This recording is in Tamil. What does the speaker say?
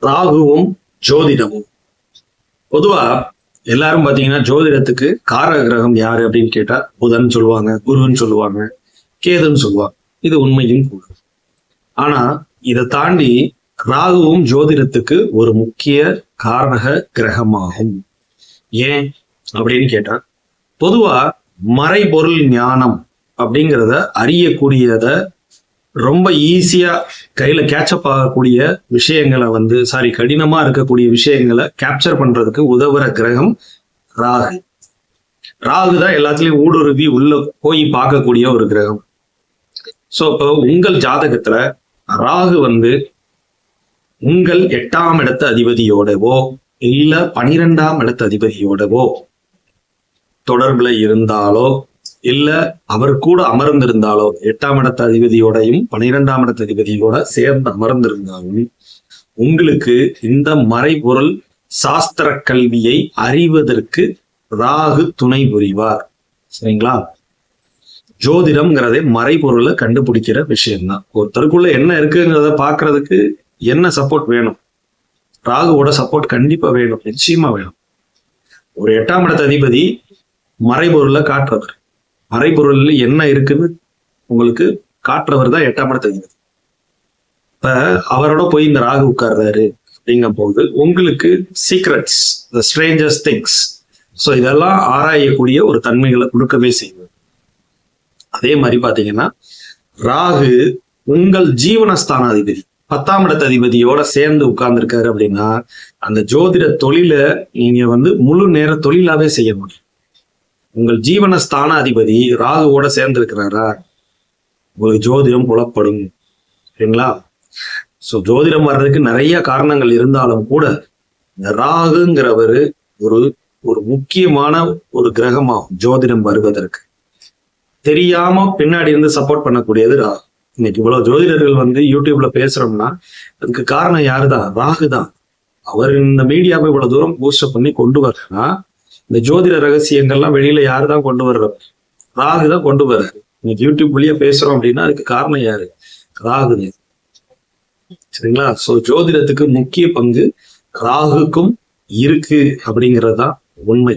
ராகுவும் ஜோதிடமும். பொதுவா எல்லாரும் பாத்தீங்கன்னா ஜோதிடத்துக்கு காரக கிரகம் யாரு அப்படின்னு கேட்டா புதன் சொல்லுவாங்க, குருன்னு சொல்லுவாங்க, கேதுன்னு சொல்லுவாங்க. இது உண்மையும் கூட. ஆனா இதை தாண்டி ராகுவும் ஜோதிடத்துக்கு ஒரு முக்கிய காரக கிரகமாகும். ஏன் அப்படின்னு கேட்டா, பொதுவா மறைபொருள் ஞானம் அப்படிங்கிறத அறியக்கூடியத ரொம்ப ஈஸியா கையில கேட்சப் ஆகக்கூடிய விஷயங்களை கடினமா இருக்கக்கூடிய விஷயங்களை கேப்சர் பண்றதுக்கு உதவுற கிரகம் ராகு. ராகு தான் எல்லாத்துலயும் ஊடுருவி உள்ள போய் பார்க்கக்கூடிய ஒரு கிரகம். சோ இப்போ உங்கள் ஜாதகத்துல ராகு உங்கள் 8ஆம் இடத்து அதிபதியோடவோ இல்ல 12ஆம் இடத்து அதிபதியோடவோ தொடர்புல இருந்தாலோ இல்ல அவர் கூட அமர்ந்திருந்தாலோ 8ஆம் இடத்து அதிபதியோடையும் 12ஆம் இடத்து அதிபதியோட சேர்ந்து அமர்ந்திருந்தாலும் உங்களுக்கு இந்த மறைபொருள் சாஸ்திர கல்வியை அறிவதற்கு ராகு துணை புரிவார். சரிங்களா? ஜோதிடம்ங்கிறதே மறைபொருளை கண்டுபிடிக்கிற விஷயம்தான். ஒருத்தருக்குள்ள என்ன இருக்குங்கிறத பாக்குறதுக்கு என்ன சப்போர்ட் வேணும்? ராகுவோட சப்போர்ட் கண்டிப்பா வேணும், நிச்சயமா வேணும். ஒரு 8ஆம் இடத்து அதிபதி மறைபொருளை காட்டுறவர், மறைபொருள் என்ன இருக்குன்னு உங்களுக்கு காட்டுறவர் தான் 8ஆம் இடத்து அதிபதி. இப்ப அவரோட போய் இந்த ராகு உட்கார்றாரு அப்படிங்கும் போது உங்களுக்கு சீக்ரெட்ஸ், தி ஸ்ட்ரேஞ்சர்ஸ் திங்ஸ், ஸோ இதெல்லாம் ஆராயக்கூடிய ஒரு தன்மைகளை கொடுக்கவே செய்வது. அதே மாதிரி பாத்தீங்கன்னா ராகு உங்கள் ஜீவனஸ்தான அதிபதி 10ஆம் இடத்து அதிபதியோட சேர்ந்து உட்கார்ந்துருக்காரு அப்படின்னா அந்த ஜோதிட தொழில நீங்க முழு நேர தொழிலாவே செய்ய முடியும். உங்கள் ஜீவனஸ்தான அதிபதி ராகுவோட சேர்ந்து இருக்கிறாரா, உங்களுக்கு ஜோதிடம் புலப்படும். சரிங்களா? சோ ஜோதிடம் வர்றதுக்கு நிறைய காரணங்கள் இருந்தாலும் கூட இந்த ராகுங்கிறவரு ஒரு ஒரு முக்கியமான ஒரு கிரகமாகும் ஜோதிடம் வருவதற்கு. தெரியாம பின்னாடி இருந்து சப்போர்ட் பண்ணக்கூடியது ராகு. இன்னைக்கு இவ்வளவு ஜோதிடர்கள் யூடியூப்ல பேசுறோம்னா அதுக்கு காரணம் யாருதான்? ராகு தான். அவர் இந்த மீடியாவை இவ்வளவு தூரம் பூஸ்டப் பண்ணி கொண்டு வர்றா, இந்த ஜோதிட ரகசியங்கள்லாம் வெளியில யாருதான் கொண்டு வர்றாரு? ராகு தான் கொண்டு வர்றாரு. இன்னைக்கு யூடியூப் வழியா பேசுறோம் அப்படின்னா அதுக்கு காரணம் யாரு? ராகு. சரிங்களா? சோ ஜோதிடத்துக்கு முக்கிய பங்கு ராகுக்கும் இருக்கு அப்படிங்கிறதுதான் உண்மை.